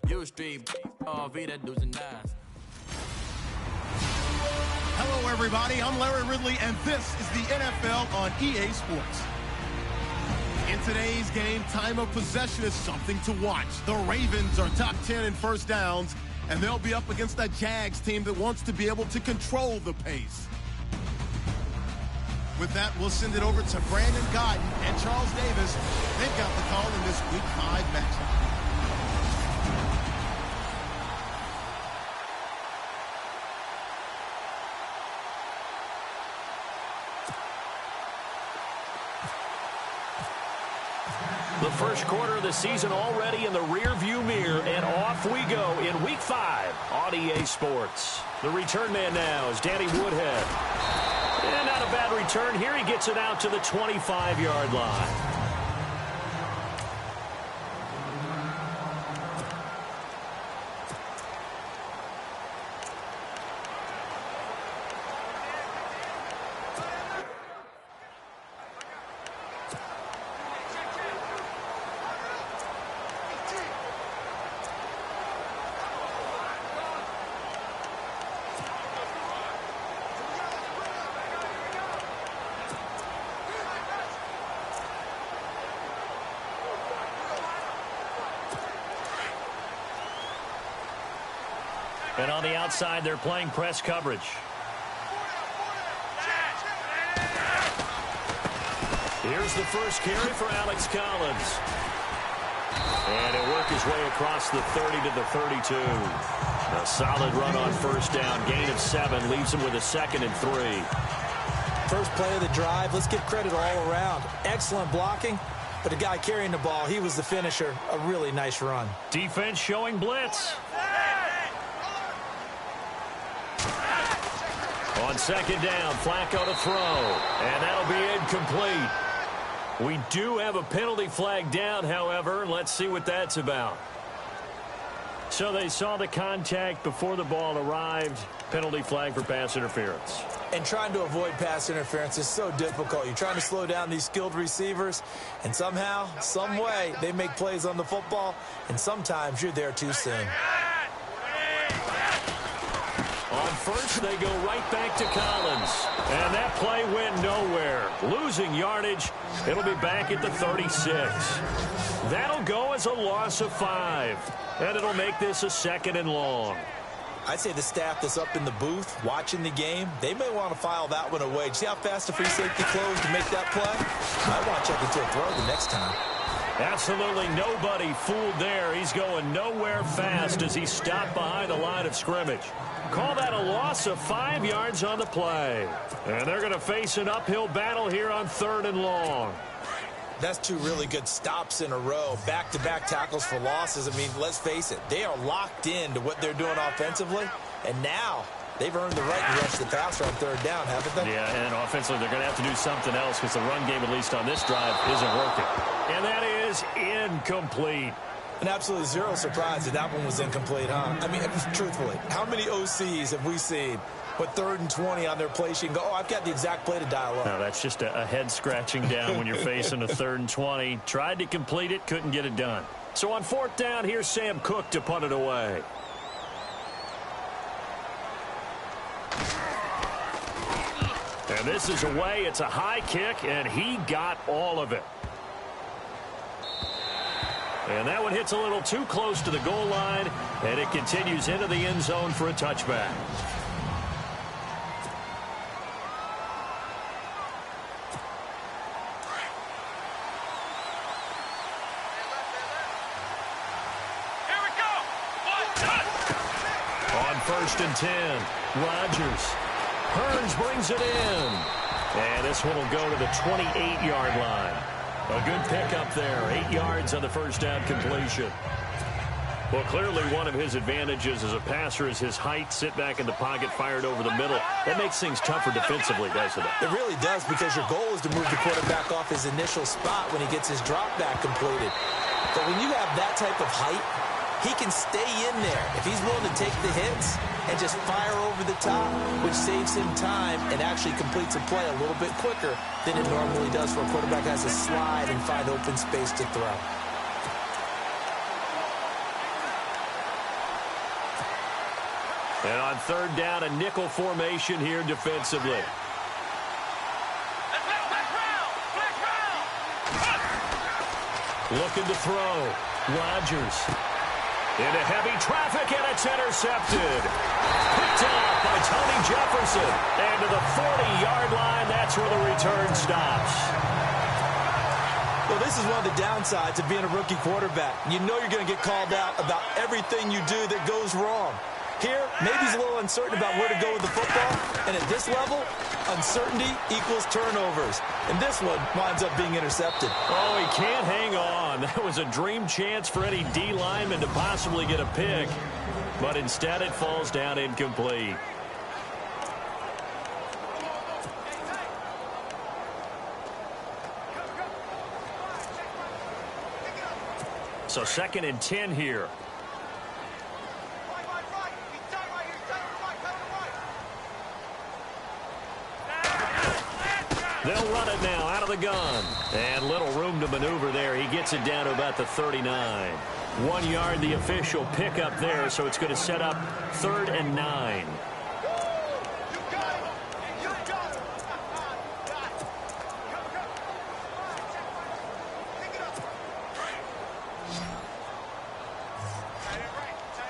U Street, vida dos and dies. Hello, everybody. I'm Larry Ridley, and this is the NFL on EA Sports. In today's game, time of possession is something to watch. The Ravens are top 10 in first downs, and they'll be up against a Jags team that wants to be able to control the pace. With that, we'll send it over to Brandon Godden and Charles Davis. They've got the call in this Week 5 matchup. The first quarter of the season already in the rearview mirror, and off we go in Week 5 on EA Sports. The return man now is Danny Woodhead. And not a bad return here. He gets it out to the 25-yard line. And on the outside, they're playing press coverage. Here's the first carry for Alex Collins. And he'll work his way across the 30 to the 32. A solid run on first down. Gain of 7 leaves him with a 2nd and 3. First play of the drive. Let's give credit all around. Excellent blocking. But the guy carrying the ball, he was the finisher. A really nice run. Defense showing blitz. On second down, Flacco to throw, and that'll be incomplete. We do have a penalty flag down, however. Let's see what that's about. So they saw the contact before the ball arrived. Penalty flag for pass interference. And trying to avoid pass interference is so difficult. You're trying to slow down these skilled receivers, and somehow, some way, they make plays on the football, and sometimes you're there too soon. On first, they go right back to Collins. And that play went nowhere. Losing yardage. It'll be back at the 36. That'll go as a loss of 5. And it'll make this a 2nd and long. I'd say the staff that's up in the booth watching the game, they may want to file that one away. See how fast the free safety closed to make that play? I want to check into a throw the next time. Absolutely nobody fooled there. He's going nowhere fast as he stopped behind the line of scrimmage. Call that a loss of 5 yards on the play. And they're going to face an uphill battle here on 3rd and long. That's 2 really good stops in a row. Back-to-back tackles for losses. I mean, let's face it, they are locked into what they're doing offensively. And now they've earned the right to rush the passer on 3rd down, haven't they? Yeah, and offensively they're going to have to do something else because the run game, at least on this drive, isn't working. And that is incomplete. And absolutely zero surprise that that one was incomplete, huh? I mean, truthfully, how many OCs have we seen with 3rd and 20 on their play sheet and go, oh, I've got the exact play to dial up? No, that's just a head scratching down when you're facing a 3rd and 20. Tried to complete it, couldn't get it done. So on 4th down, here's Sam Cook to punt it away. And this is away. It's a high kick, and he got all of it. And that one hits a little too close to the goal line, and it continues into the end zone for a touchback. Here we go. 1, on 1st and 10, Rodgers. Hearns brings it in. And this one will go to the 28-yard line. A good pickup there. 8 yards on the first down completion. Well, clearly one of his advantages as a passer is his height. Sit back in the pocket, fired over the middle. That makes things tougher defensively, doesn't it? It really does, because your goal is to move the quarterback off his initial spot when he gets his drop back completed. But when you have that type of height, he can stay in there if he's willing to take the hits and just fire over the top, which saves him time and actually completes a play a little bit quicker than it normally does for a quarterback has to slide and find open space to throw. And on third down, a nickel formation here defensively. Looking to throw. Rodgers. Into heavy traffic, and it's intercepted. Picked off by Tony Jefferson. And to the 40-yard line, that's where the return stops. Well, this is one of the downsides of being a rookie quarterback. You know you're going to get called out about everything you do that goes wrong. Here, maybe he's a little uncertain about where to go with the football. And at this level, uncertainty equals turnovers. And this one winds up being intercepted. Oh, he can't hang on. That was a dream chance for any D lineman to possibly get a pick. But instead, it falls down incomplete. So 2nd and 10 here. They'll run it now out of the gun. And little room to maneuver there. He gets it down to about the 39. 1 yard, the official pickup there, so it's going to set up 3rd and 9.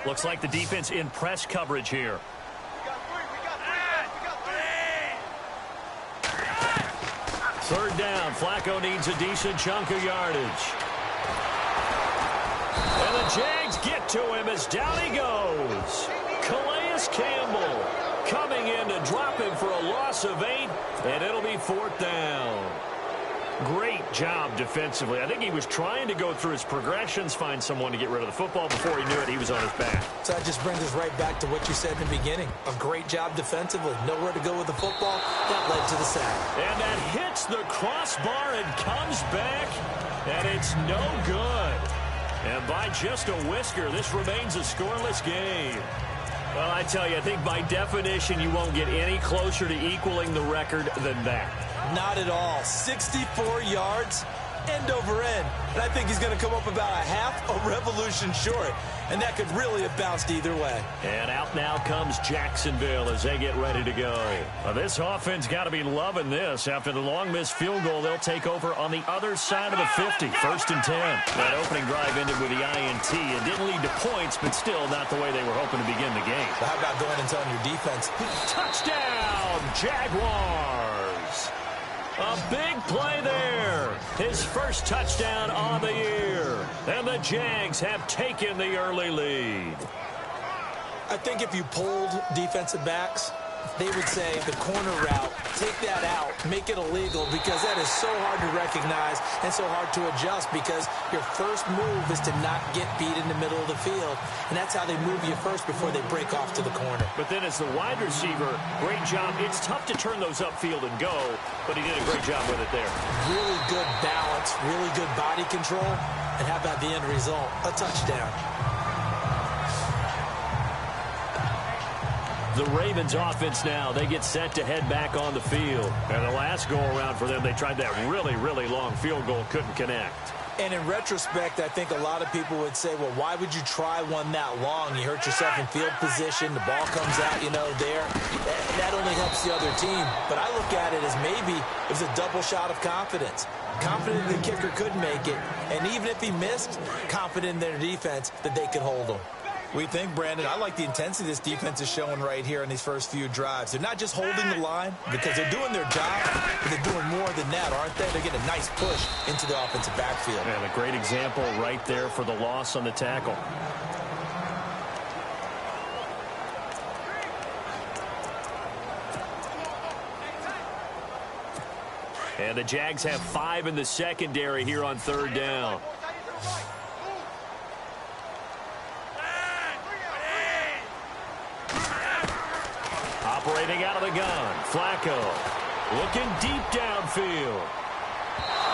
Looks like the defense in press coverage here. Third down. Flacco needs a decent chunk of yardage. And the Jags get to him as down he goes. Calais Campbell coming in to drop him for a loss of 8, and it'll be 4th down. Great job defensively. I think he was trying to go through his progressions, find someone to get rid of the football. Before he knew it, he was on his back. So that just brings us right back to what you said in the beginning. A great job defensively. Nowhere to go with the football. That led to the sack. And that hits the crossbar and comes back, and it's no good. And by just a whisker, this remains a scoreless game. Well, I tell you, I think by definition, you won't get any closer to equaling the record than that. Not at all. 64 yards, end over end. And I think he's going to come up about a half a revolution short. And that could really have bounced either way. And out now comes Jacksonville as they get ready to go. Well, this offense got to be loving this. After the long missed field goal, they'll take over on the other side of the 50. 1st and 10. That opening drive ended with the INT. It didn't lead to points, but still not the way they were hoping to begin the game. But how about going and telling your defense? Touchdown, Jaguars. A big play there. His first touchdown on the year. And the Jags have taken the early lead. I think if you polled defensive backs, they would say the corner route, take that out, make it illegal, because that is so hard to recognize and so hard to adjust, because your first move is to not get beat in the middle of the field. And that's how they move you first before they break off to the corner. But then as the wide receiver, great job. It's tough to turn those upfield and go, but he did a great job with it there. Really good balance, really good body control. And how about the end result? A touchdown. The Ravens offense now, they get set to head back on the field. And the last go-around for them, they tried that really, really long field goal, couldn't connect. And in retrospect, I think a lot of people would say, well, why would you try one that long? You hurt yourself in field position. The ball comes out, there. That only helps the other team. But I look at it as maybe it was a double shot of confidence. Confident the kicker could make it. And even if he missed, confident in their defense that they could hold him. We think, Brandon, I like the intensity this defense is showing right here in these first few drives. They're not just holding the line because they're doing their job, but they're doing more than that, aren't they? They're getting a nice push into the offensive backfield. And a great example right there for the loss on the tackle. And the Jags have 5 in the secondary here on 3rd down. Operating out of the gun, Flacco looking deep downfield.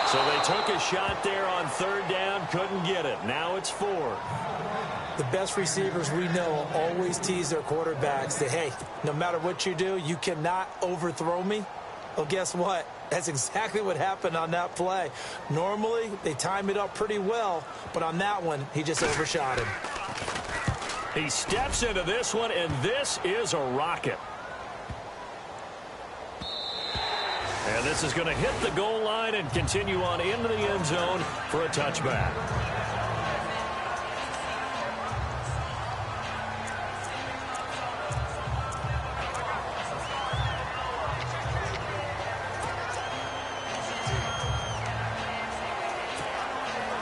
So they took a shot there on 3rd down, couldn't get it. Now it's 4th. The best receivers we know always tease their quarterbacks that, hey, no matter what you do, you cannot overthrow me. Well, guess what? That's exactly what happened on that play. Normally, they time it up pretty well, but on that one, he just overshot him. He steps into this one, and this is a rocket. And this is going to hit the goal line and continue on into the end zone for a touchback.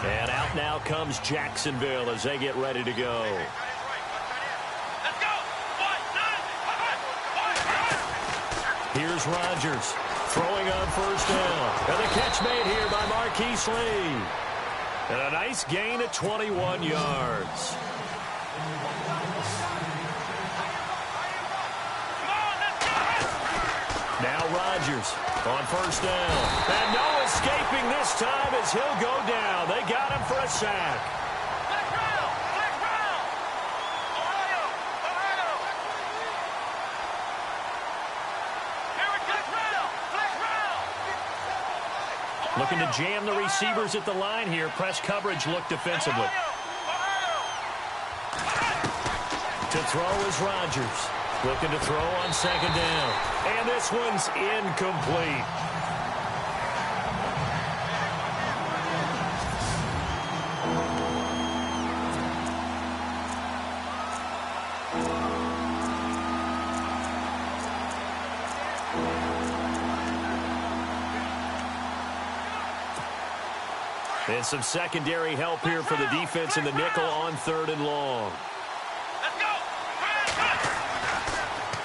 And out now comes Jacksonville as they get ready to go. Here's Rodgers throwing on first down. And the catch made here by Marquise Lee. And a nice gain of 21 yards. Now Rodgers on first down. And no escaping this time as he'll go down. They got him for a sack. Looking to jam the receivers at the line here. Press coverage look defensively. To throw is Rodgers. Looking to throw on second down. And this one's incomplete. And some secondary help here for the defense in the nickel on third and long.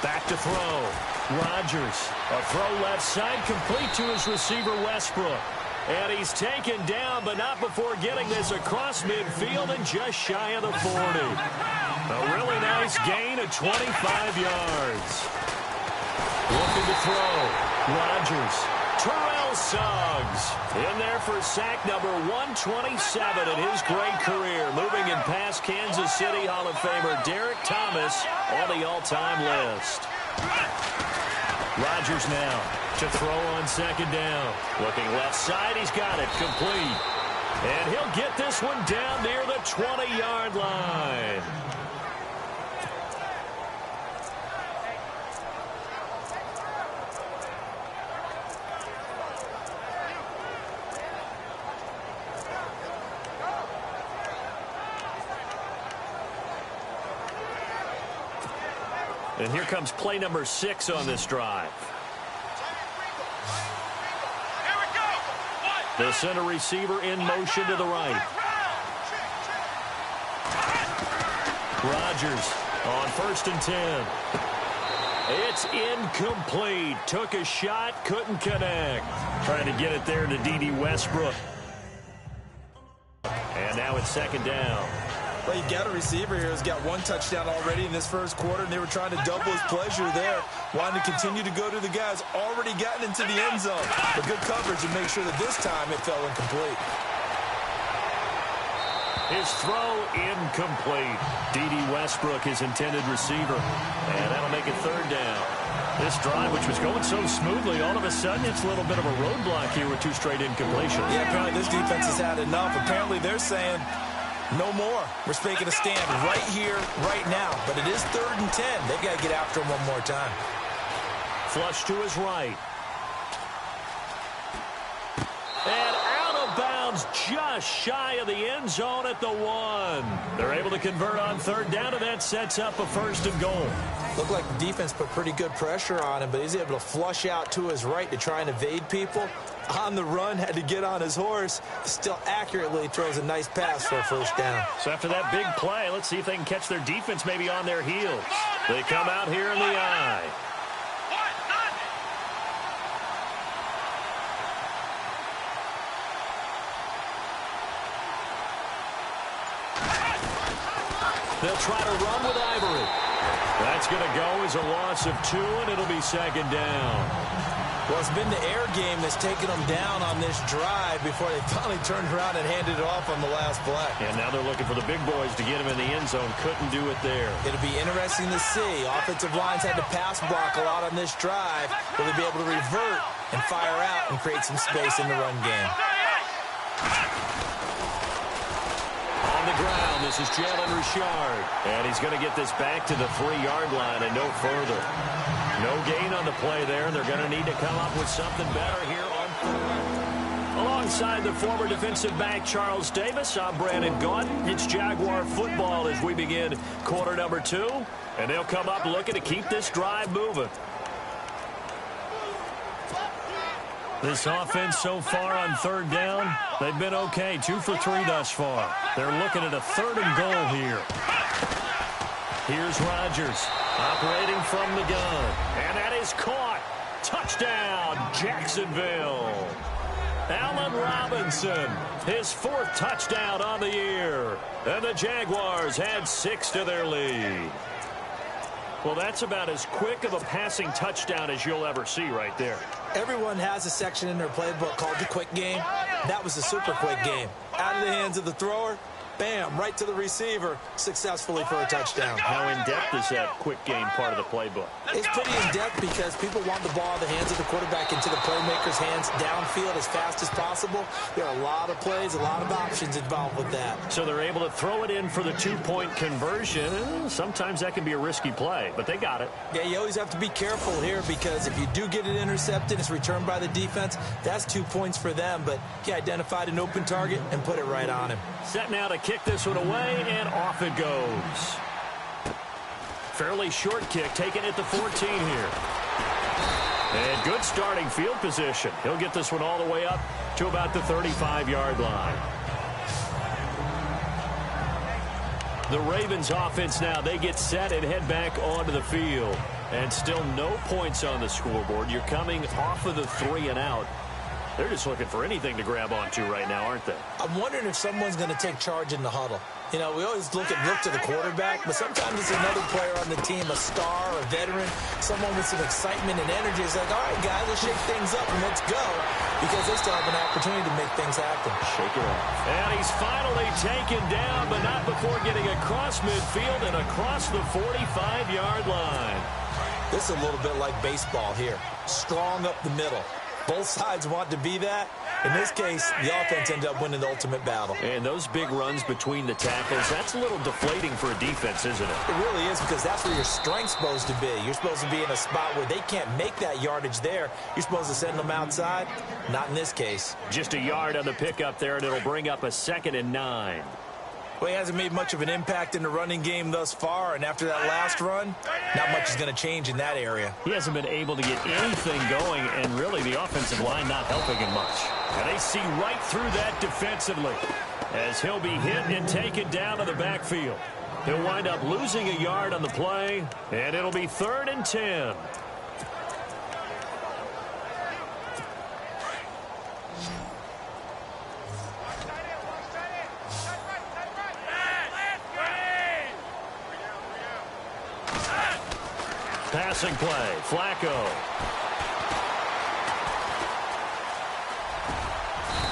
Back to throw. Rodgers. A throw left side complete to his receiver Westbrook. And he's taken down, but not before getting this across midfield and just shy of the 40. A really nice gain of 25 yards. Looking to throw. Rodgers. Terrell Suggs in there for sack number 127 in his great career. Moving in past Kansas City Hall of Famer Derek Thomas on the all-time list. Rodgers now to throw on second down. Looking left side, he's got it complete. And he'll get this one down near the 20-yard line. And here comes play number 6 on this drive. The center receiver in motion to the right. Rodgers on first and 10. It's incomplete. Took a shot, couldn't connect. Trying to get it there to D.D. Westbrook. And now it's second down. Well, you got a receiver here who's got one touchdown already in this first quarter, and they were trying to double his pleasure there. Wanting to continue to go to the guys already gotten into the end zone. But good coverage and make sure that this time it fell incomplete. His throw incomplete. D.D. Westbrook, his intended receiver. And that'll make it third down. This drive, which was going so smoothly, all of a sudden it's a little bit of a roadblock here with 2 straight incompletions. Yeah, apparently this defense has had enough. Apparently they're saying, no more. We're making a stand right here, right now. But it is third and 10. They've got to get after him one more time. Flush to his right. And out of bounds just shy of the end zone at the 1. They're able to convert on third down, and that sets up a first and goal. Looked like the defense put pretty good pressure on him, but he's able to flush out to his right to try and evade people. On the run, had to get on his horse. Still accurately throws a nice pass for a first down. So after that big play, let's see if they can catch their defense maybe on their heels. They come out here in the eye. They'll try to run with Ivory. That's going to go as a loss of 2, and it'll be second down. Well, it's been the air game that's taken them down on this drive before they finally turned around and handed it off on the last play. And now they're looking for the big boys to get him in the end zone. Couldn't do it there. It'll be interesting to see. Offensive lines had to pass block a lot on this drive. Will they be able to revert and fire out and create some space in the run game? On the the ground. This is Jalen Richard. And he's going to get this back to the 3-yard line and no further. No gain on the play there. They're going to need to come up with something better here on third. Alongside the former defensive back Charles Davis, I'm Brandon Gaudin. It's Jaguar football as we begin quarter number 2. And they'll come up looking to keep this drive moving. This offense so far on third down, they've been okay. 2 for 3 thus far. They're looking at a 3rd and goal here. Here's Rodgers operating from the gun. And that is caught. Touchdown, Jacksonville. Allen Robinson, his 4th touchdown on the year. And the Jaguars had 6 to their lead. Well, that's about as quick of a passing touchdown as you'll ever see right there. Everyone has a section in their playbook called the quick game. That was a super quick game. Out of the hands of the thrower, bam, right to the receiver, successfully for a touchdown. How in-depth is that quick game part of the playbook? It's pretty in-depth because people want the ball in the hands of the quarterback into the playmaker's hands downfield as fast as possible. There are a lot of plays, a lot of options involved with that. So they're able to throw it in for the 2-point conversion. Sometimes that can be a risky play, but they got it. Yeah, you always have to be careful here because if you do get it intercepted, it's returned by the defense, that's 2 points for them. But he identified an open target and put it right on him. Set now to kick this one away, and off it goes. Fairly short kick, taken at the 14 here. And good starting field position. He'll get this one all the way up to about the 35-yard line. The Ravens offense now, they get set and head back onto the field. And still no points on the scoreboard. You're coming off of the 3 and out. They're just looking for anything to grab onto right now, aren't they? I'm wondering if someone's going to take charge in the huddle. You know, we always look to the quarterback, but sometimes it's another player on the team, a star, a veteran, someone with some excitement and energy. It's like, all right, guys, let's shake things up and let's go, because they still have an opportunity to make things happen. Shake it up. And he's finally taken down, but not before getting across midfield and across the 45-yard line. This is a little bit like baseball here. Strong up the middle. Both sides want to be that. In this case, the offense ended up winning the ultimate battle. And those big runs between the tackles, that's a little deflating for a defense, isn't it? It really is, because that's where your strength's supposed to be. You're supposed to be in a spot where they can't make that yardage there. You're supposed to send them outside. Not in this case. Just a yard on the pickup there, and it'll bring up a 2nd and 9. Well, he hasn't made much of an impact in the running game thus far, and after that last run, not much is going to change in that area. He hasn't been able to get anything going, and really the offensive line not helping him much. And they see right through that defensively as he'll be hit and taken down to the backfield. He'll wind up losing a yard on the play, and it'll be 3rd and 10. Passing play, Flacco.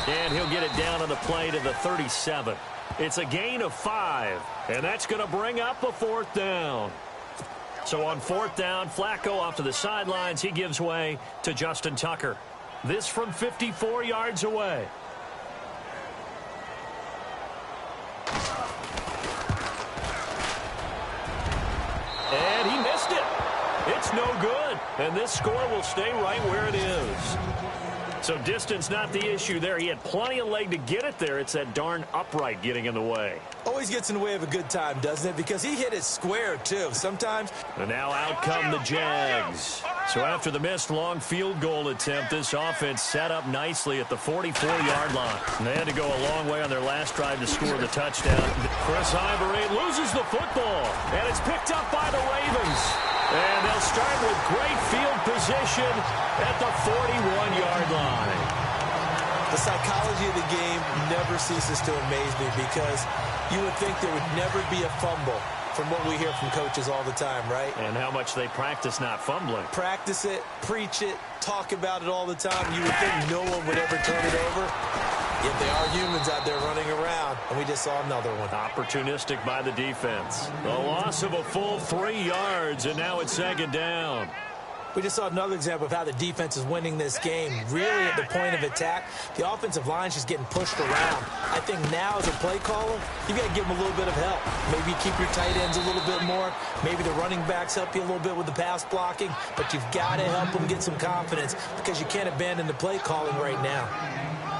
And he'll get it down on the play to the 37. It's a gain of 5, and that's going to bring up a 4th down. So on 4th down, Flacco off to the sidelines. He gives way to Justin Tucker. This from 54 yards away. And he missed it. It's no good, and this score will stay right where it is. So distance not the issue there. He had plenty of leg to get it there. It's that darn upright getting in the way. Always gets in the way of a good time, doesn't it? Because he hit it square, too. Sometimes. And now out come the Jags. So after the missed long field goal attempt, this offense set up nicely at the 44-yard line. And they had to go a long way on their last drive to score the touchdown. Chris Ivory loses the football, and it's picked up by the Ravens. And they'll start with great field position at the 41-yard line. The psychology of the game never ceases to amaze me, because you would think there would never be a fumble from what we hear from coaches all the time, right? And how much they practice not fumbling. Practice it, preach it, talk about it all the time. You would think no one would ever turn it over. Yet they are humans out there running around, and we just saw another one. Opportunistic by the defense. The loss of a full 3 yards, and now it's 2nd down. We just saw another example of how the defense is winning this game. Really at the point of attack, the offensive line's just getting pushed around. I think now as a play caller, you got to give them a little bit of help. Maybe keep your tight ends a little bit more. Maybe the running backs help you a little bit with the pass blocking. But you've got to help them get some confidence because you can't abandon the play calling right now.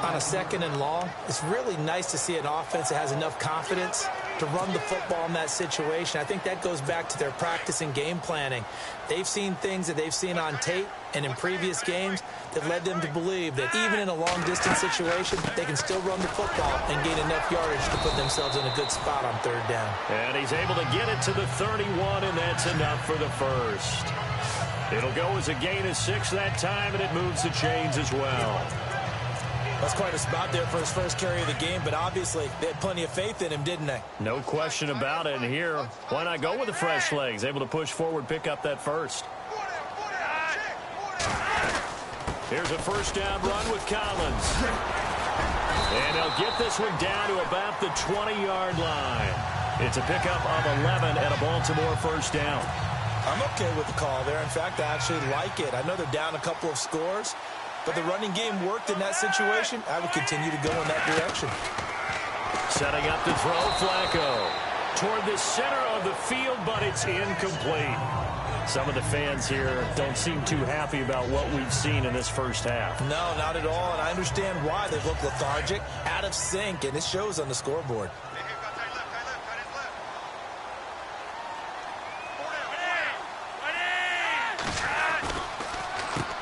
On a 2nd and long, it's really nice to see an offense that has enough confidence to run the football in that situation. I think that goes back to their practice and game planning. They've seen things that they've seen on tape and in previous games that led them to believe that even in a long-distance situation, they can still run the football and gain enough yardage to put themselves in a good spot on 3rd down. And he's able to get it to the 31, and that's enough for the first. It'll go as a gain of 6 that time, and it moves the chains as well. That's quite a spot there for his first carry of the game, but obviously they had plenty of faith in him, didn't they? No question about it. And here, why not go with the fresh legs? Able to push forward, pick up that first. Here's a first down run with Collins. And they'll get this one down to about the 20-yard line. It's a pickup of 11 and a Baltimore first down. I'm okay with the call there. In fact, I actually like it. I know they're down a couple of scores, but the running game worked in that situation. I would continue to go in that direction. Setting up to throw, Flacco. Toward the center of the field, but it's incomplete. Some of the fans here don't seem too happy about what we've seen in this first half. No, not at all, and I understand why. They look lethargic, out of sync, and it shows on the scoreboard.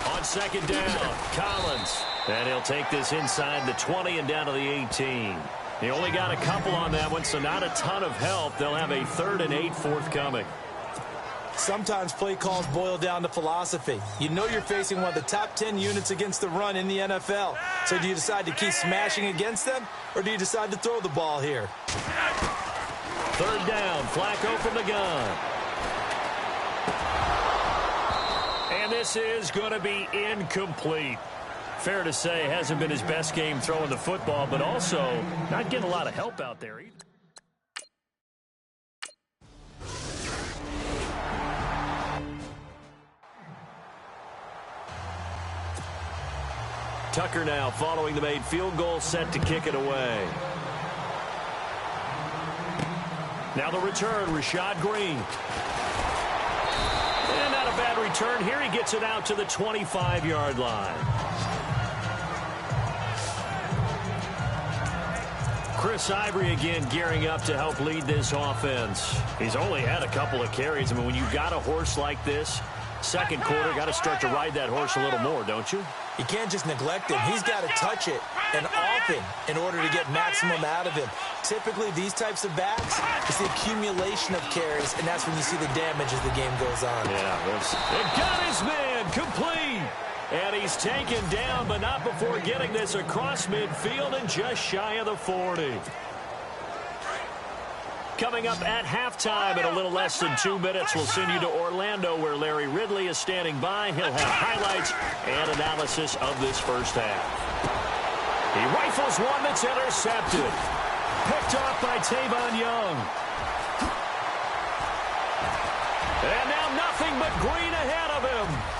On 2nd down, Collins. And he'll take this inside the 20 and down to the 18. He only got a couple on that one, so not a ton of help. They'll have a 3rd and 8 forthcoming. Sometimes play calls boil down to philosophy. You know you're facing one of the top 10 units against the run in the NFL. So do you decide to keep smashing against them, or do you decide to throw the ball here? 3rd down, Flacco from the gun. And this is going to be incomplete. Fair to say, hasn't been his best game throwing the football, but also not getting a lot of help out there either. Tucker now following the made field goal, set to kick it away. Now the return, Rashad Green. And not a bad return here. He gets it out to the 25-yard line. Chris Ivory again gearing up to help lead this offense. He's only had a couple of carries. I mean, when you've got a horse like this, 2nd quarter, got to start to ride that horse a little more, don't you? You can't just neglect him. He's got to touch it and often in order to get maximum out of him. Typically, these types of backs, it's the accumulation of carries, and that's when you see the damage as the game goes on. Yeah, it got his man complete. And he's taken down, but not before getting this across midfield and just shy of the 40. Coming up at halftime in a little less than 2 minutes, we'll send you to Orlando where Larry Ridley is standing by. He'll have highlights and analysis of this first half. He rifles one that's intercepted. Picked off by Tavon Young. And now nothing but green ahead of him.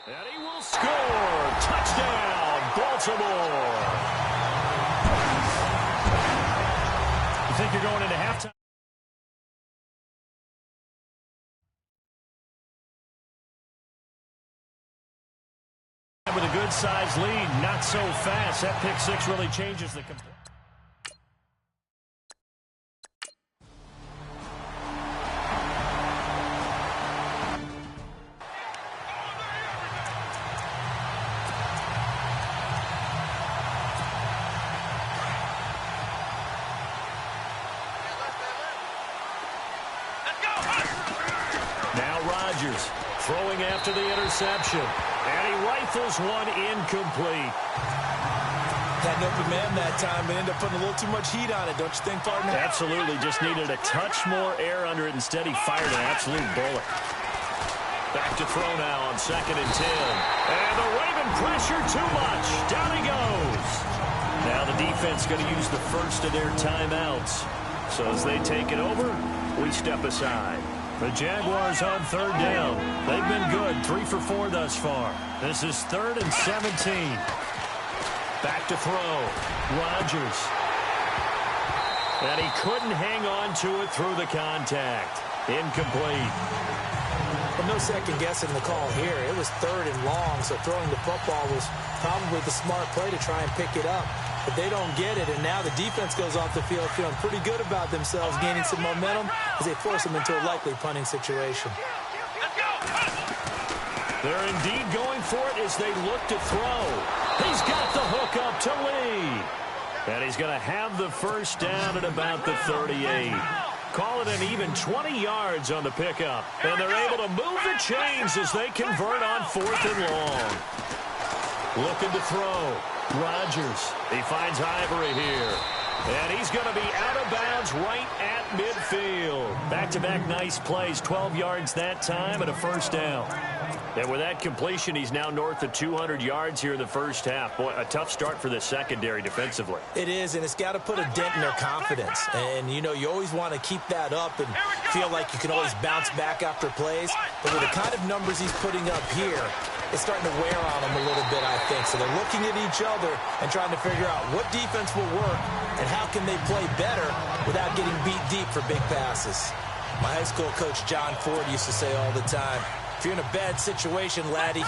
And he will score. Touchdown, Baltimore. You think you're going into halftime? With a good-sized lead, not so fast. That pick six really changes the complete. Throwing after the interception. And he rifles one incomplete. Had an open man that time, but ended up putting a little too much heat on it, don't you think, partner? Absolutely. Just needed a touch more air under it. Instead, he fired an absolute bullet. Back to throw now on 2nd and 10. And the Raven pressure too much. Down he goes. Now the defense going to use the first of their timeouts. So as they take it over, we step aside. The Jaguars on 3rd down. They've been good, 3 for 4 thus far. This is 3rd and 17. Back to throw. Rodgers. And he couldn't hang on to it through the contact. Incomplete. Well, no second guessing the call here. It was 3rd and long, so throwing the football was probably the smart play to try and pick it up. But they don't get it, and now the defense goes off the field feeling pretty good about themselves, gaining some momentum as they force them into a likely punting situation. They're indeed going for it as they look to throw. He's got the hook up to Lee. And he's going to have the first down at about the 38. Call it an even 20 yards on the pickup. And they're able to move the chains as they convert on 4th and long. Looking to throw. Rodgers. He finds Ivory here. And he's going to be out of bounds right at midfield. Back-to-back nice plays. 12 yards that time and a first down. And with that completion, he's now north of 200 yards here in the first half. Boy, a tough start for the secondary defensively. It is, and it's got to put a dent in their confidence. And, you know, you always want to keep that up and feel like you can always bounce back after plays. But with the kind of numbers he's putting up here, it's starting to wear on them a little bit, I think. So they're looking at each other and trying to figure out what defense will work and how can they play better without getting beat deep for big passes. My high school coach, John Ford, used to say all the time, if you're in a bad situation, laddie,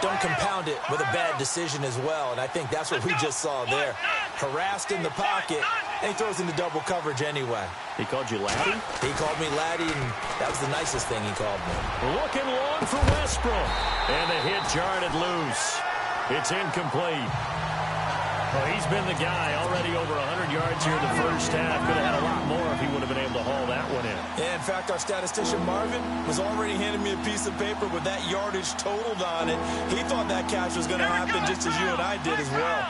don't compound it with a bad decision as well. And I think that's what we just saw there. Harassed in the pocket, and he throws into double coverage anyway. He called you laddie? He called me laddie, and that was the nicest thing he called me. Looking long for Westbrook. And the hit jarred it loose. It's incomplete. Well, he's been the guy already over 100 yards here in the first half. Could have had a lot more if he would have been able to haul that one in. Yeah, in fact, our statistician Marvin was already handing me a piece of paper with that yardage totaled on it. He thought that catch was going to happen just as you and I did as well.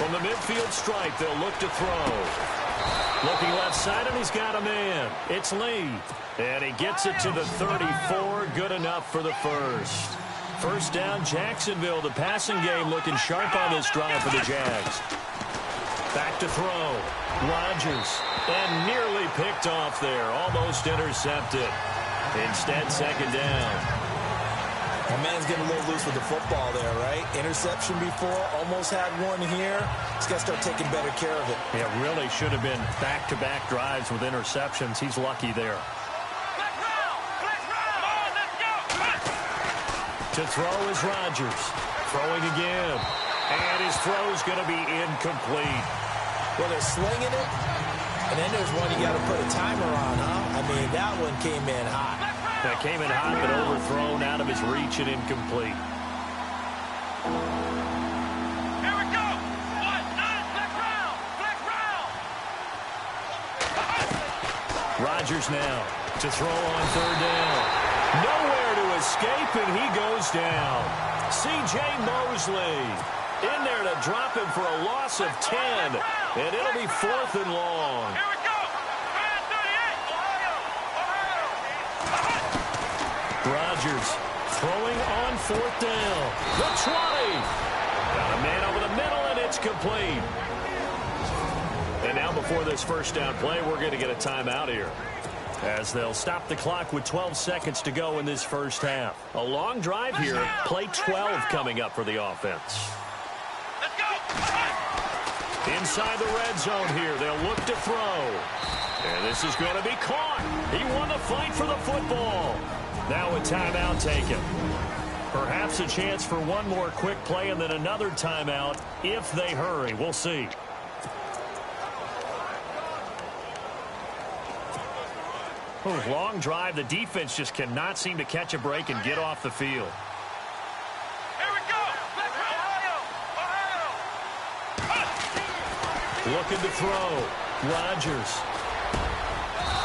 From the midfield stripe, they'll look to throw. Looking left side, and he's got a man. It's Lee. And he gets it to the 34. Good enough for the first. First down, Jacksonville. The passing game looking sharp on this drive for the Jags. Back to throw. Rodgers. And nearly picked off there. Almost intercepted. Instead, second down. My man's getting a little loose with the football there, right? Interception before, almost had one here. He's got to start taking better care of it. Yeah, really should have been back-to-back drives with interceptions. He's lucky there. To throw is Rodgers. Throwing again. And his throw's going to be incomplete. Well, they're slinging it, and then there's one you got to put a timer on, huh? I mean, that one came in hot. That came in hot, but overthrown out of his reach and incomplete. Here we go. Flex round. Rodgers now to throw on third down. Nowhere to escape, and he goes down. C.J. Mosley in there to drop him for a loss of 10, and it'll be 4th and long. Here we go. Man 38. Rodgers throwing on 4th down. The 20. Got a man over the middle, and it's complete. And now before this first down play, we're going to get a timeout here, as they'll stop the clock with 12 seconds to go in this first half. A long drive here. Play 12 coming up for the offense. Let's go. Inside the red zone here. They'll look to throw. And this is going to be caught. He won the fight for the football. Now a timeout taken. Perhaps a chance for one more quick play and then another timeout if they hurry. We'll see. Long drive. The defense just cannot seem to catch a break and get off the field. Here we go. Ohio. Looking to throw. Rodgers.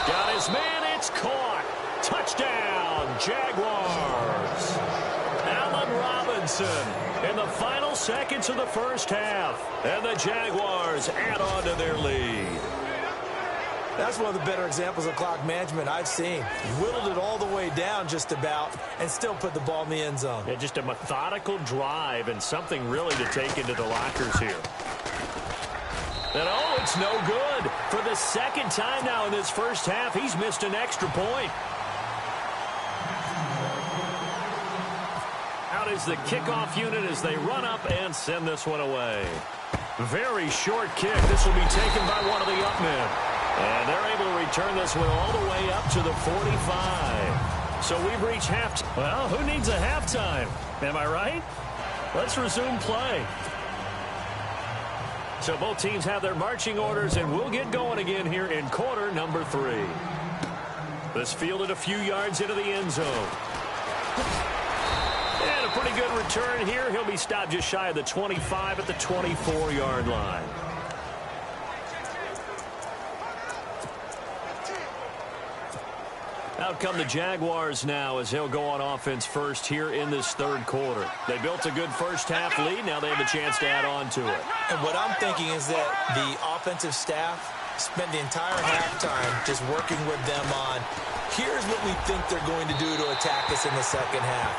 Got his man. It's caught. Touchdown, Jaguars. Allen Robinson in the final seconds of the first half. And the Jaguars add on to their lead. That's one of the better examples of clock management I've seen. Whittled it all the way down just about and still put the ball in the end zone. Yeah, just a methodical drive and something really to take into the lockers here. And oh, it's no good. For the second time now in this first half, he's missed an extra point. Out is the kickoff unit as they run up and send this one away. Very short kick. This will be taken by one of the up men. And they're able to return this one all the way up to the 45. So we've reached halftime. Well, who needs a halftime? Am I right? Let's resume play. So both teams have their marching orders, and we'll get going again here in quarter number 3. This fielded a few yards into the end zone. And a pretty good return here. He'll be stopped just shy of the 25 at the 24-yard line. Out come the Jaguars now as they'll go on offense first here in this third quarter. They built a good first half lead. Now they have a chance to add on to it. And what I'm thinking is that the offensive staff spent the entire halftime just working with them on, here's what we think they're going to do to attack us in the second half.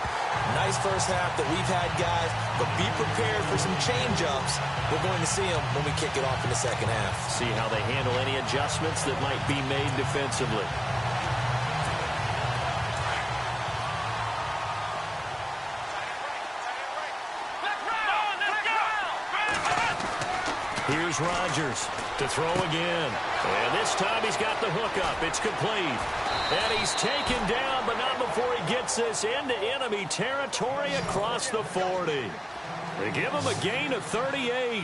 Nice first half that we've had, guys, but be prepared for some change-ups. We're going to see them when we kick it off in the second half. See how they handle any adjustments that might be made defensively. Here's Rodgers to throw again. And this time he's got the hook up. It's complete. And he's taken down, but not before he gets this into enemy territory across the 40. They give him a gain of 38.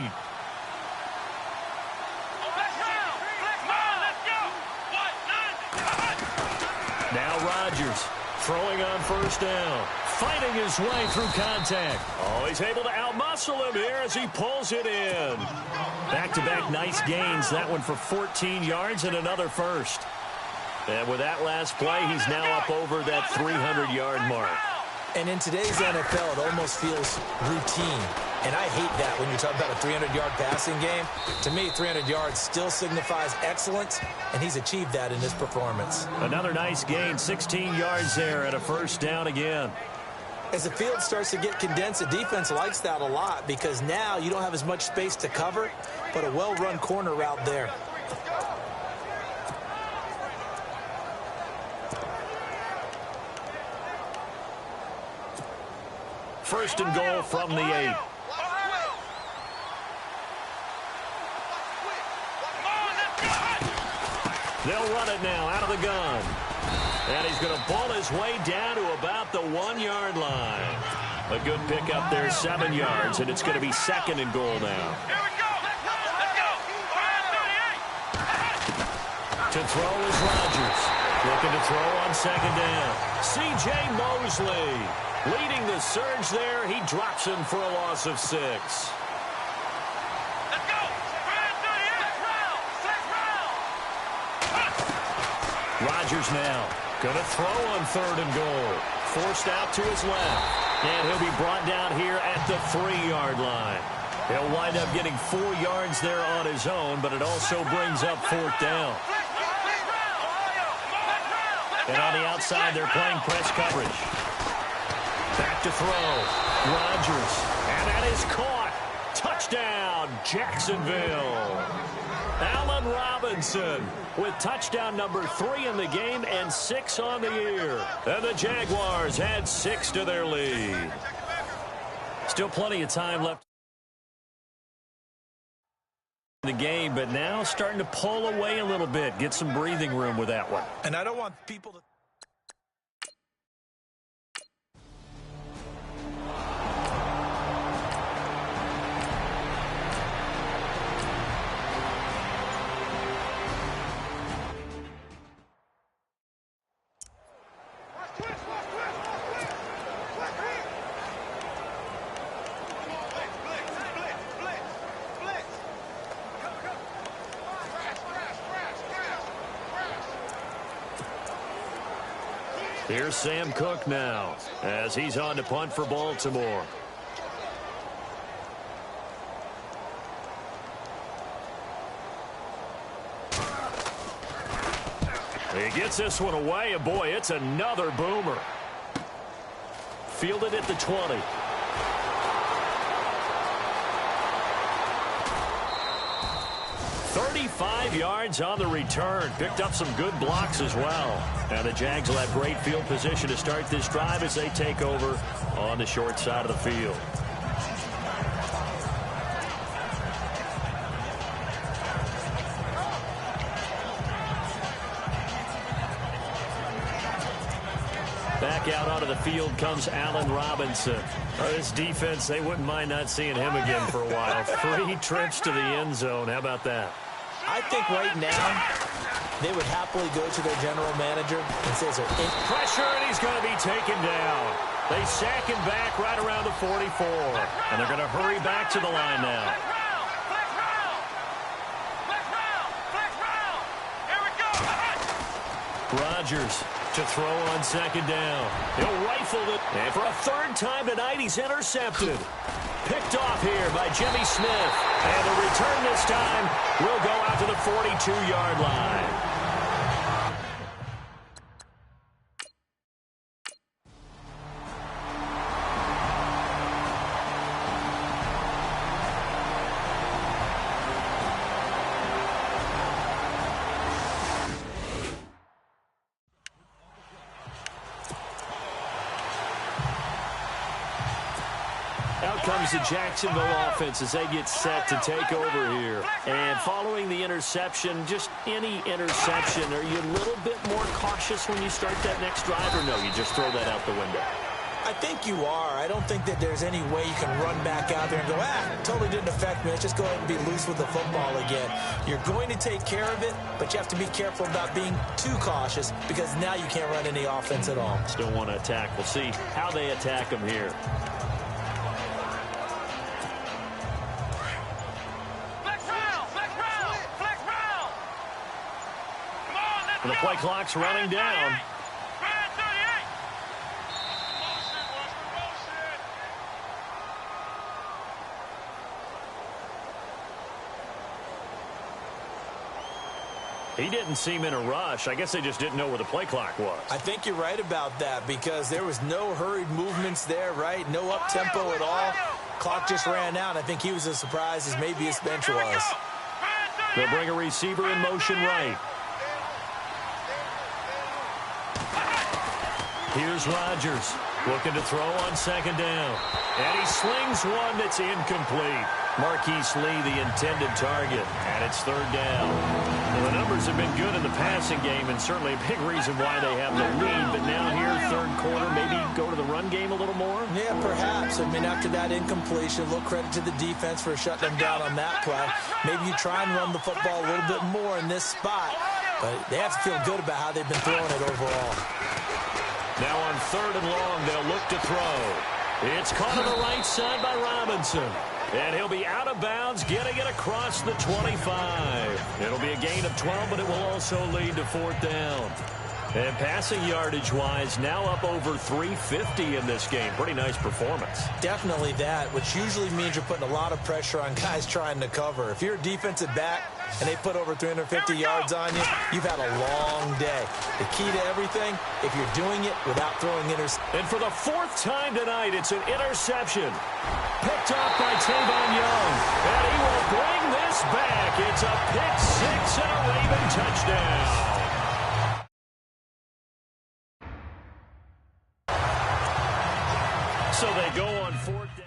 Now Rodgers throwing on first down. Fighting his way through contact. Oh, he's able to outmuscle him here as he pulls it in. Back-to-back nice gains. That one for 14 yards and another first. And with that last play, he's now up over that 300-yard mark. And in today's NFL, it almost feels routine. And I hate that when you talk about a 300-yard passing game. To me, 300 yards still signifies excellence, and he's achieved that in his performance. Another nice gain, 16 yards there and a first down again. As the field starts to get condensed, the defense likes that a lot because now you don't have as much space to cover, but a well-run corner route there. First and goal from the 8. They'll run it now out of the gun. And he's going to ball his way down to about the 1-yard line. A good pickup there, 7 yards, and it's going to be second and goal now. Here we go. Let's go. 538. To throw is Rodgers. Looking to throw on second down. C.J. Mosley leading the surge there. He drops him for a loss of 6. Let's go. 538. Rodgers now going to throw on third and goal. Forced out to his left. And he'll be brought down here at the 3-yard line. He'll wind up getting 4 yards there on his own, but it also brings up fourth down. And on the outside, they're playing press coverage. Back to throw. Rodgers. And that is caught. Touchdown, Jacksonville. Allen Robinson with touchdown number 3 in the game and 6 on the year. And the Jaguars add 6 to their lead. Still plenty of time left in the game, but now starting to pull away a little bit. Get some breathing room with that one. And I don't want people to... Here's Sam Cook now as he's on to punt for Baltimore. He gets this one away, and boy, it's another boomer. Fielded at the 20. "35 yards on the return. Picked up some good blocks as well. Now the Jags will have great field position to start this drive as they take over on the short side of the field. Back out onto the field comes Allen Robinson. This defense, they wouldn't mind not seeing him again for a while. 3 trips to the end zone. How about that? I think right now they would happily go to their general manager and say, "Sir, pressure, and he's going to be taken down. They sack him back right around the 44, and they're going to hurry back to the line now. Rodgers to throw on second down. He'll rifle it, and for a third time tonight, he's intercepted. Picked off here by Jimmy Smith, and the return this time will go out to the 42-yard line. Out comes the Jacksonville offense as they get set to take over here. And following the interception, just any interception, are you a little bit more cautious when you start that next drive, or no, you just throw that out the window? I think you are. I don't think that there's any way you can run back out there and go, totally didn't affect me. Let's just go ahead and be loose with the football again. You're going to take care of it, but you have to be careful about being too cautious because now you can't run any offense at all. Still want to attack. We'll see how they attack them here. The play clock's running down. He didn't seem in a rush. I guess they just didn't know where the play clock was. I think you're right about that because there was no hurried movements there, right? No up-tempo at all. Clock just ran out. I think he was as surprised as maybe his bench was. They'll bring a receiver in motion right. Here's Rodgers looking to throw on second down. And he slings one that's incomplete. Marquise Lee, the intended target, and it's third down. Well, the numbers have been good in the passing game, and certainly a big reason why they have the lead. But now here, third quarter, maybe go to the run game a little more? Yeah, perhaps. I mean, after that incompletion, a little credit to the defense for shutting them down on that play. Maybe you try and run the football a little bit more in this spot, but they have to feel good about how they've been throwing it overall. Now on third and long, they'll look to throw. It's caught on the right side by Robinson. And he'll be out of bounds, getting it across the 25. It'll be a gain of 12, but it will also lead to fourth down. And passing yardage-wise, now up over 350 in this game. Pretty nice performance. Definitely that, which usually means you're putting a lot of pressure on guys trying to cover. If you're a defensive back and they put over 350 yards on you, you've had a long day. The key to everything, if you're doing it without throwing interception. And for the fourth time tonight, it's an interception. Picked off by Tavon Young. And he will bring this back. It's a pick six and a Raven touchdown. So they go on fourth down.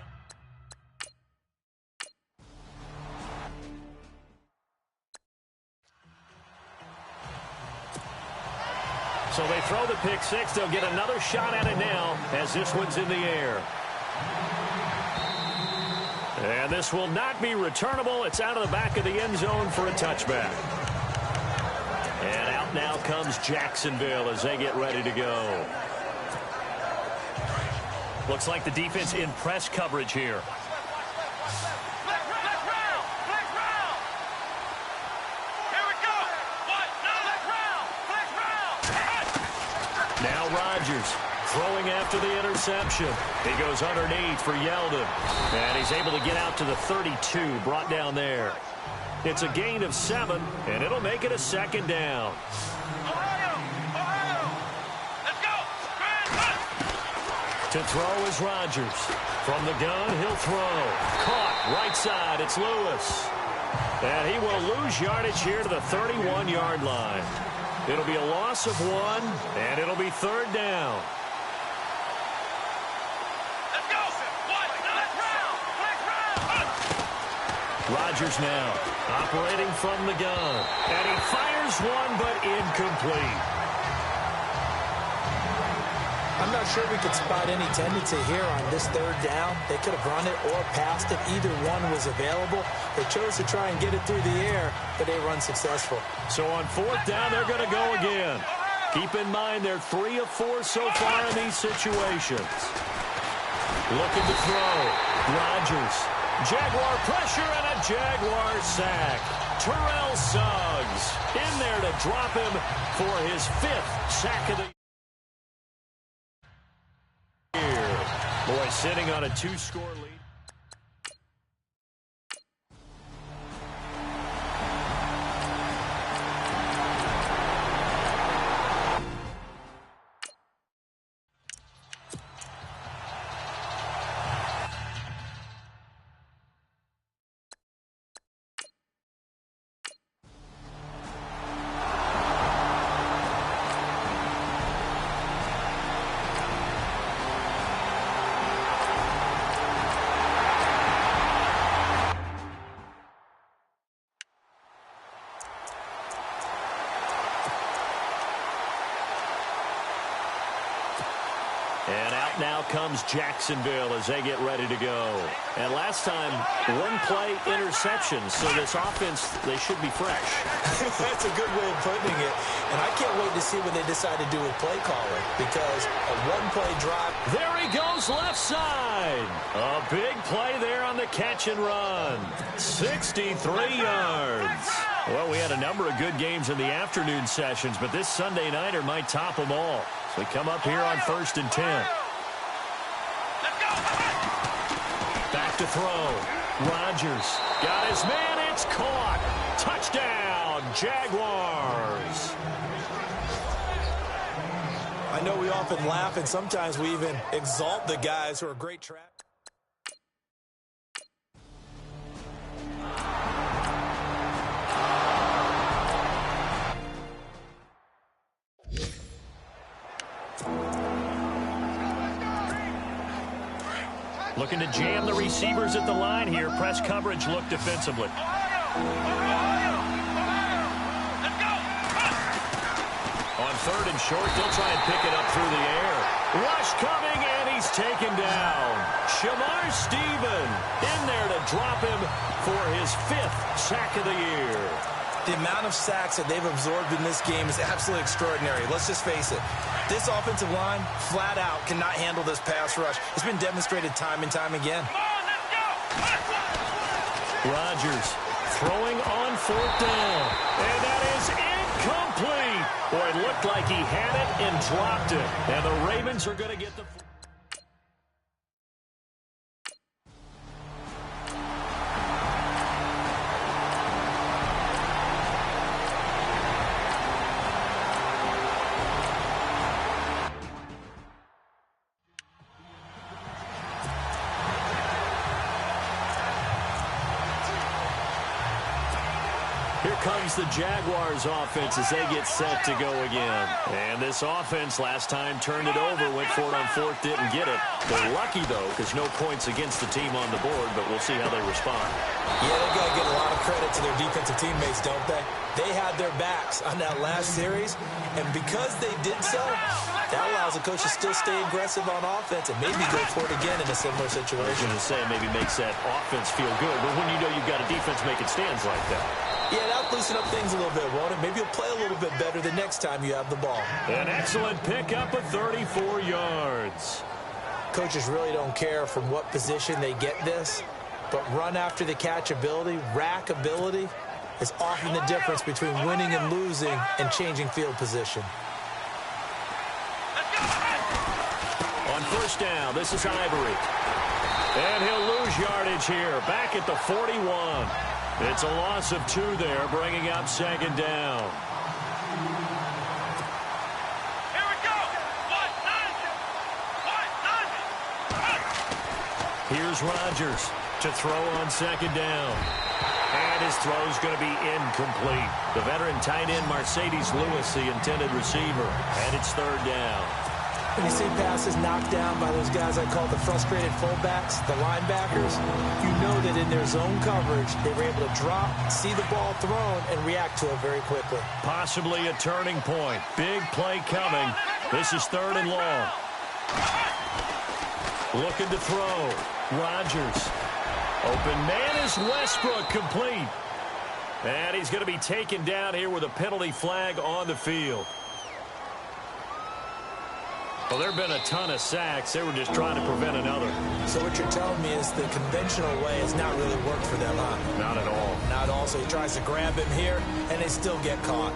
So they throw the pick six. They'll get another shot at it now as this one's in the air. And this will not be returnable. It's out of the back of the end zone for a touchback. And out now comes Jacksonville as they get ready to go. Looks like the defense in press coverage here. Now Rodgers throwing after the interception. He goes underneath for Yeldon. And he's able to get out to the 32, brought down there. It's a gain of 7, and it'll make it a second down. To throw is Rodgers. From the gun, he'll throw. Caught right side. It's Lewis. And he will lose yardage here to the 31-yard line. It'll be a loss of 1, and it'll be 3rd down. Let's go. Rodgers now operating from the gun. And he fires one, but incomplete. I'm not sure we could spot any tendency here on this 3rd down. They could have run it or passed it. Either one was available. They chose to try and get it through the air, but they were unsuccessful. So on 4th down, they're going to go again. Keep in mind they're 3 of 4 so far in these situations. Looking to throw. Rodgers. Jaguar pressure and a Jaguar sack. Terrell Suggs in there to drop him for his 5th sack of the year. Boy, sitting on a 2-score lead. And out now comes Jacksonville as they get ready to go. And last time, 1-play interception. So this offense, they should be fresh. That's a good way of putting it. And I can't wait to see what they decide to do with play calling. Because a 1-play drive. There he goes left side. A big play there on the catch and run. 63 yards. Well, we had a number of good games in the afternoon sessions, but this Sunday nighter might top them all. So we come up here on 1st and 10. Back to throw. Rodgers got his man. It's caught. Touchdown, Jaguars. I know we often laugh, and sometimes we even exalt the guys who are great track. Looking to jam the receivers at the line here. Press coverage look defensively. On 3rd and short, they'll try and pick it up through the air. Rush coming, and he's taken down. Shamar Stephen in there to drop him for his 5th sack of the year. The amount of sacks that they've absorbed in this game is absolutely extraordinary. Let's just face it. This offensive line, flat out, cannot handle this pass rush. It's been demonstrated time and time again. Rodgers throwing on 4th down. And that is incomplete. Boy, it looked like he had it and dropped it. And the Ravens are going to get the... Here comes the Jaguars offense as they get set to go again. And this offense last time turned it over, went for it on 4th, didn't get it. They're lucky, though, because no points against the team on the board, but we'll see how they respond. Yeah, they got to give a lot of credit to their defensive teammates, don't they? They had their backs on that last series, and because they did so, that allows the coach to still stay aggressive on offense and maybe go for it again in a similar situation. I was going to say, maybe makes that offense feel good, but when you know you've got a defense making stands like that. Yeah, that'll loosen up things a little bit, won't it? Maybe you'll play a little bit better the next time you have the ball. An excellent pickup of 34 yards. Coaches really don't care from what position they get this, but run after the catch ability, rack ability, is often the difference between winning and losing and changing field position. On 1st down, this is Ivory. And he'll lose yardage here, back at the 41. It's a loss of 2 there, bringing up 2nd down. Here we go. 1-9. Here's Rodgers to throw on second down. And his throw's going to be incomplete. The veteran tight end, Mercedes Lewis, the intended receiver. And it's third down. When you see passes knocked down by those guys I call the frustrated fullbacks, the linebackers, you know that in their zone coverage, they were able to drop, see the ball thrown, and react to it very quickly. Possibly a turning point. Big play coming. This is third and long. Looking to throw. Rodgers. Open man is Westbrook, complete. And he's going to be taken down here with a penalty flag on the field. Well, there have been a ton of sacks. They were just trying to prevent another. So what you're telling me is the conventional way has not really worked for them, huh? Not at all. Not at all. So he tries to grab him here, and they still get caught.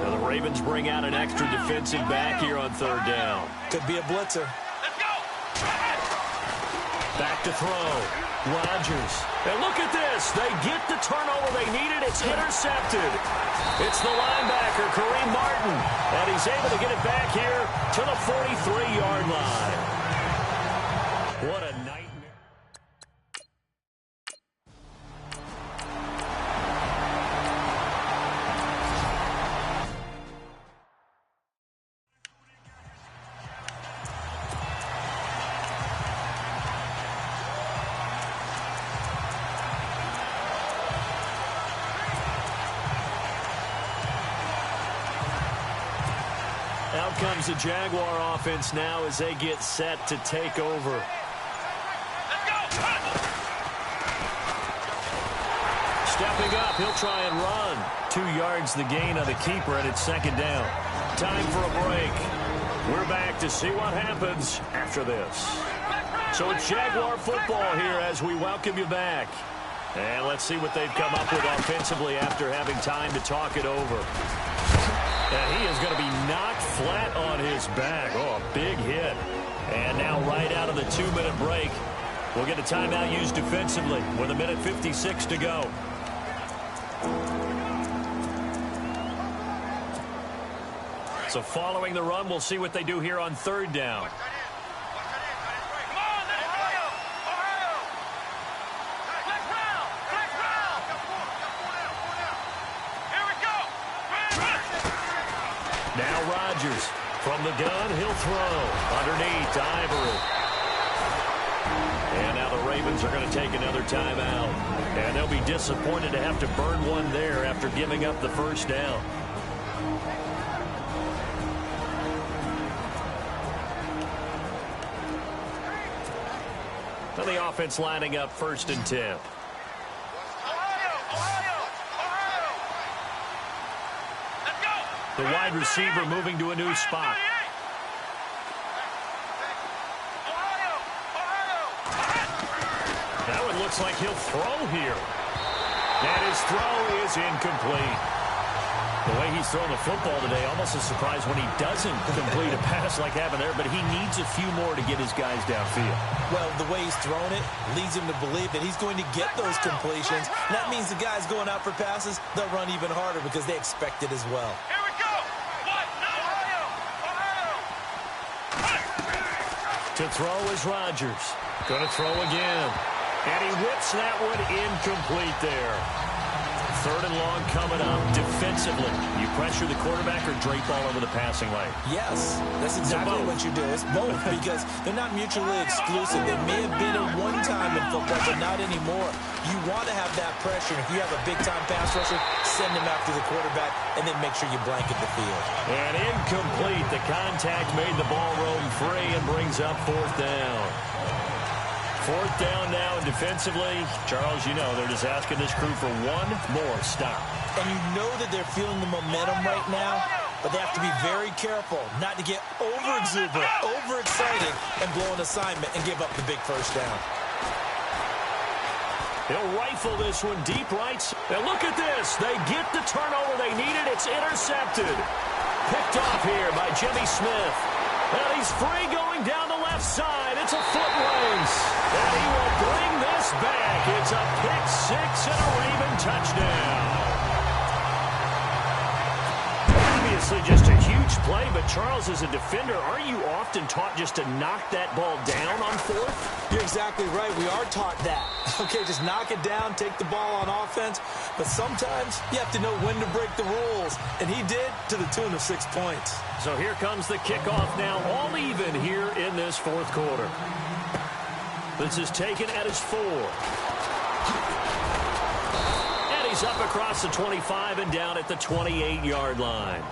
Now the Ravens bring out an extra defensive back here on third down. Could be a blitzer. Let's go. Back to throw. Rodgers. And look at this. They get the turnover they needed. It's intercepted. It's the linebacker, Kareem Martin. And he's able to get it back here to the 43-yard line. What a nightmare. Out comes the Jaguar offense now as they get set to take over. Let's go. Stepping up, he'll try and run. 2 yards the gain on the keeper, and it's second down. Time for a break. We're back to see what happens after this. So it's Jaguar football here as we welcome you back. And let's see what they've come up with offensively after having time to talk it over. And he is going to be knocked flat on his back. Oh, a big hit. And now right out of the 2-minute break, we'll get a timeout used defensively with 1:56 to go. So following the run, we'll see what they do here on third down. Now Rodgers from the gun, he'll throw underneath to Ivory. And now the Ravens are going to take another timeout. And they'll be disappointed to have to burn one there after giving up the first down. So the offense lining up 1st and 10. The wide receiver moving to a new spot. That one looks like he'll throw here. And his throw is incomplete. The way he's throwing the football today, almost a surprise when he doesn't complete a pass like happened there, but he needs a few more to get his guys downfield. Well, the way he's thrown it leads him to believe that he's going to get those completions. And that means the guys going out for passes, they'll run even harder because they expect it as well. Here we go. To throw is Rodgers. Going to throw again. And he whips that one incomplete there. 3rd and long coming up defensively. You pressure the quarterback or drape all over the passing lane? Yes, that's exactly what you do. It's both because they're not mutually exclusive. They may have been at one time in football, but not anymore. You want to have that pressure. If you have a big-time pass rusher, send him after the quarterback, and then make sure you blanket the field. And incomplete. The contact made the ball roam free and brings up 4th down. 4th down now, and defensively, Charles, you know, they're just asking this crew for one more stop. And you know that they're feeling the momentum right now, but they have to be very careful not to get over-exuberant, overexcited, and blow an assignment and give up the big first down. He'll rifle this one deep right. And look at this. They get the turnover they needed. It's intercepted. Picked off here by Jimmy Smith. And he's free going down the left side. It's a foot race. And he will bring this back. It's a pick 6 and a Raven touchdown. Just a huge play, but Charles, as a defender, aren't you often taught just to knock that ball down on fourth? You're exactly right. We are taught that. Okay, just knock it down, take the ball on offense. But sometimes you have to know when to break the rules. And he did to the tune of 6 points. So here comes the kickoff now, all even here in this fourth quarter. This is taken at his 4. And he's up across the 25 and down at the 28-yard line.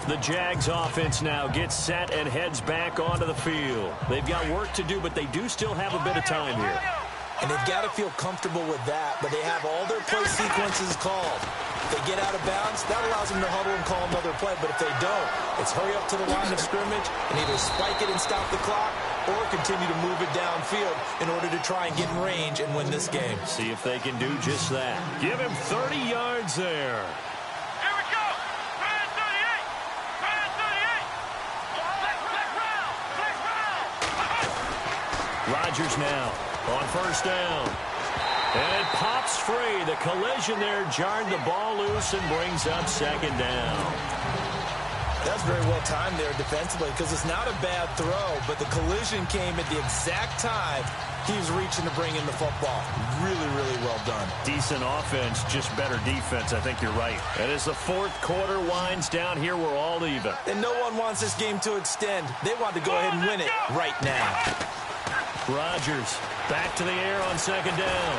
The Jags offense now gets set and heads back onto the field. They've got work to do, but they do still have a bit of time here. And they've got to feel comfortable with that, but they have all their play sequences called. If they get out of bounds, that allows them to huddle and call another play. But if they don't, it's hurry up to the line of scrimmage and either spike it and stop the clock or continue to move it downfield in order to try and get in range and win this game. See if they can do just that. Give him 30 yards there. Here we go. Try 38. Try 38. Flex round. Rodgers now on first down. And it pops free. The collision there jarred the ball loose and brings up second down. That's very well timed there defensively because it's not a bad throw, but the collision came at the exact time he was reaching to bring in the football. Really, really well done. Decent offense, just better defense. I think you're right. And as the fourth quarter winds down here, we're all even. And no one wants this game to extend. They want to go ahead and win it right now. Rodgers back to the air on second down.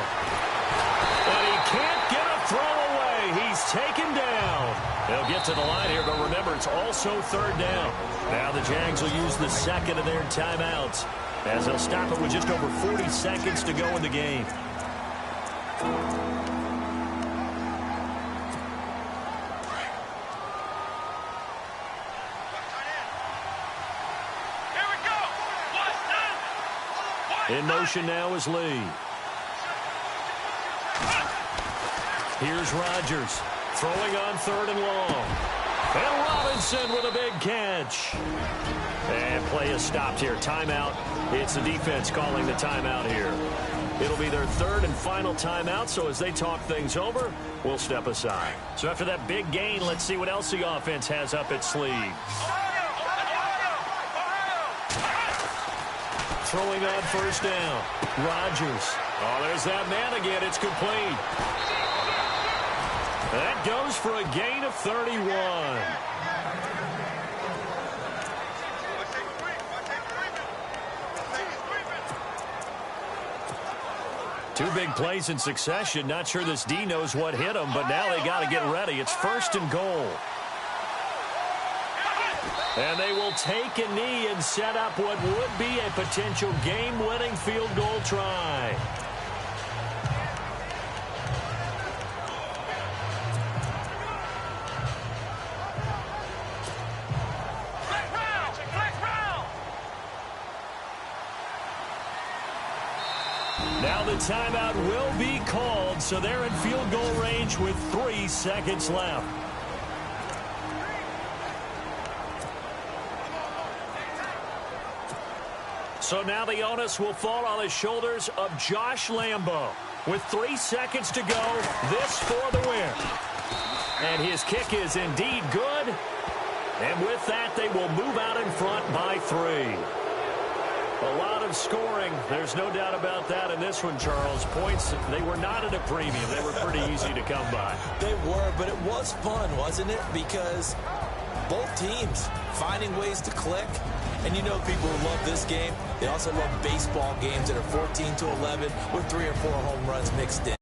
But he can't get a throw away. He's taken down. They'll get to the line here, but remember, it's also third down. Now the Jags will use the second of their timeouts as they'll stop it with just over 40 seconds to go in the game. In motion now is Lee. Here's Rodgers throwing on third and long. And Robinson with a big catch. And play is stopped here. Timeout. It's the defense calling the timeout here. It'll be their third and final timeout, so as they talk things over, we'll step aside. So after that big gain, let's see what else the offense has up its sleeve. Throwing on first down. Rodgers. Oh, there's that man again. It's complete. That goes for a gain of 31. Two big plays in succession. Not sure this D knows what hit him, but now they got to get ready. It's first and goal. And they will take a knee and set up what would be a potential game-winning field goal try. Now the timeout will be called, so they're in field goal range with 3 seconds left. So now the onus will fall on the shoulders of Josh Lambo. With 3 seconds to go, this for the win. And his kick is indeed good. And with that, they will move out in front by 3. A lot of scoring. There's no doubt about that in this one, Charles. Points, they were not at a premium. They were pretty easy to come by. They were, but it was fun, wasn't it? Because both teams finding ways to click. And you know people who love this game, they also love baseball games that are 14-11 with 3 or 4 home runs mixed in.